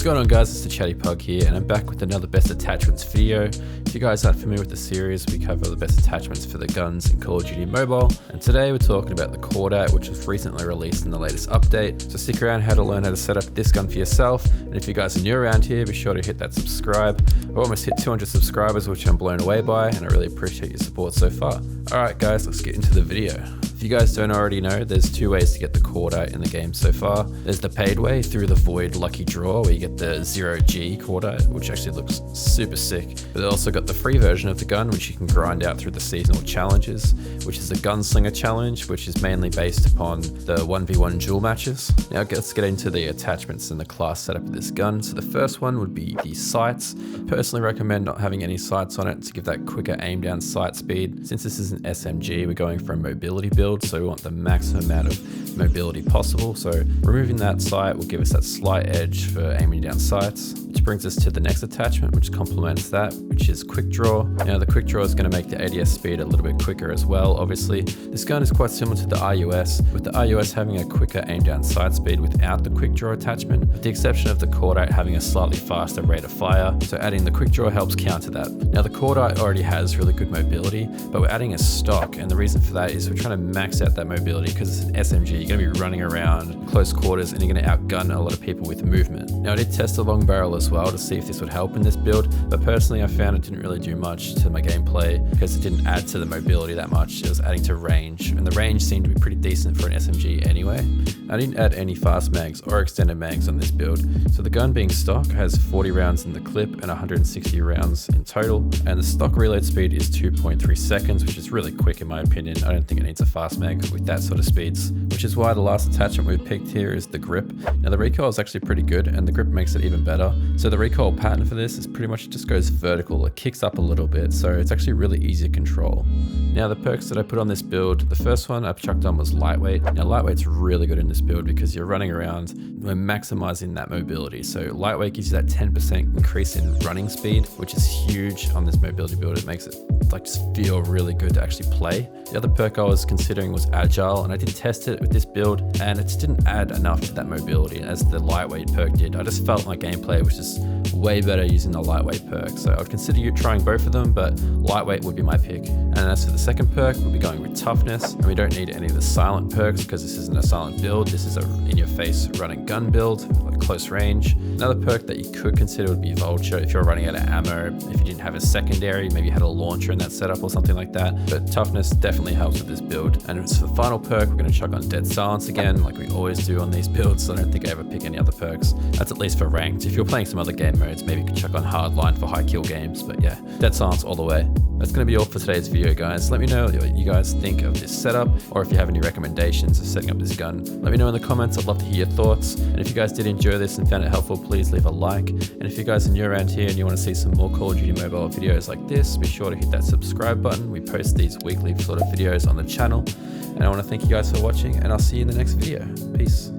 going on, guys? It's TheChattyPug here, and I'm back with another best attachments video. If you guys aren't familiar with the series, we cover the best attachments for the guns in Call of Duty Mobile, and today we're talking about the Cordite, which was recently released in the latest update. So stick around how to learn how to set up this gun for yourself, and if you guys are new around here, be sure to hit that subscribe. I've almost hit 200 subscribers, which I'm blown away by, and I really appreciate your support so far. Alright guys, let's get into the video. If you guys don't already know, there's two ways to get the Cordite in the game so far. There's the paid way through the Void Lucky Draw, where you get the 0G Cordite, which actually looks super sick. But they also got the free version of the gun, which you can grind out through the seasonal challenges, which is the Gunslinger Challenge, which is mainly based upon the 1v1 duel matches. Now let's get into the attachments and the class setup of this gun. So the first one would be the sights. I personally recommend not having any sights on it to give that quicker aim down sight speed. Since this is an SMG, we're going for a mobility build, so we want the maximum amount of mobility possible. So removing that sight will give us that slight edge for aiming down sights, which brings us to the next attachment, which complements that, which is quick draw. Now the quick draw is going to make the ADS speed a little bit quicker as well. Obviously, this gun is quite similar to the RUS, with the RUS having a quicker aim down sight speed without the quick draw attachment, with the exception of the Cordite having a slightly faster rate of fire. So adding the quick draw helps counter that. Now the Cordite already has really good mobility, but we're adding a stock, and the reason for that is we're trying to max out that mobility because it's an SMG. You're going to be running around in close quarters and you're going to outgun a lot of people with movement. Now I did test the long barrel as well to see if this would help in this build, but personally I found it didn't really do much to my gameplay because it didn't add to the mobility that much. It was adding to range, and the range seemed to be pretty decent for an SMG anyway. I didn't add any fast mags or extended mags on this build, so the gun being stock has 40 rounds in the clip and 160 rounds in total, and the stock reload speed is 2.3 seconds, which is really quick in my opinion. I don't think it needs a fast mag with that sort of speeds, which is why the last attachment we've picked here is the grip. Now the recoil is actually pretty good, and the grip makes it even better. So the recoil pattern for this is pretty much just goes vertical. It kicks up a little bit, so it's actually really easy to control. Now the perks that I put on this build, the first one I chucked on was lightweight. Now lightweight's really good in this build because you're running around, we're maximizing that mobility. So lightweight gives you that 10% increase in running speed, which is huge on this mobility build. It makes it like just feel really good to actually play. The other perk I was considering was agile, and I did test it with this build, and it just didn't add enough to that mobility as the lightweight perk did. I just felt my gameplay was just way better using the lightweight perk. So I'd consider you trying both of them, but lightweight would be my pick. And as for the second perk, we'll be going with toughness, and we don't need any of the silent perks because this isn't a silent build. This is a in-your-face run-and gun build, like close range. Another perk that you could consider would be vulture if you're running out of ammo, if you didn't have a secondary, maybe you had a launcher in that setup or something like that. But toughness definitely helps with this build. And as for the final perk, we're going to chuck on dead silence again, like we always do on these builds. So I don't think I ever pick any other perks. That's at least for ranked. If you're playing some other game modes, maybe you could chuck on hardline for high kill games. But yeah, dead silence all the way. That's going to be all for today's video, guys. Let me know what you guys think of this setup, or if you have any recommendations of setting up this gun. Let me know in the comments. I'd love to hear your thoughts. And if you guys did enjoy this and found it helpful, please leave a like. And if you guys are new around here and you want to see some more Call of Duty Mobile videos like this, be sure to hit that subscribe button. We post these weekly sort of videos on the channel. And I want to thank you guys for watching, and I'll see you in the next video. Peace.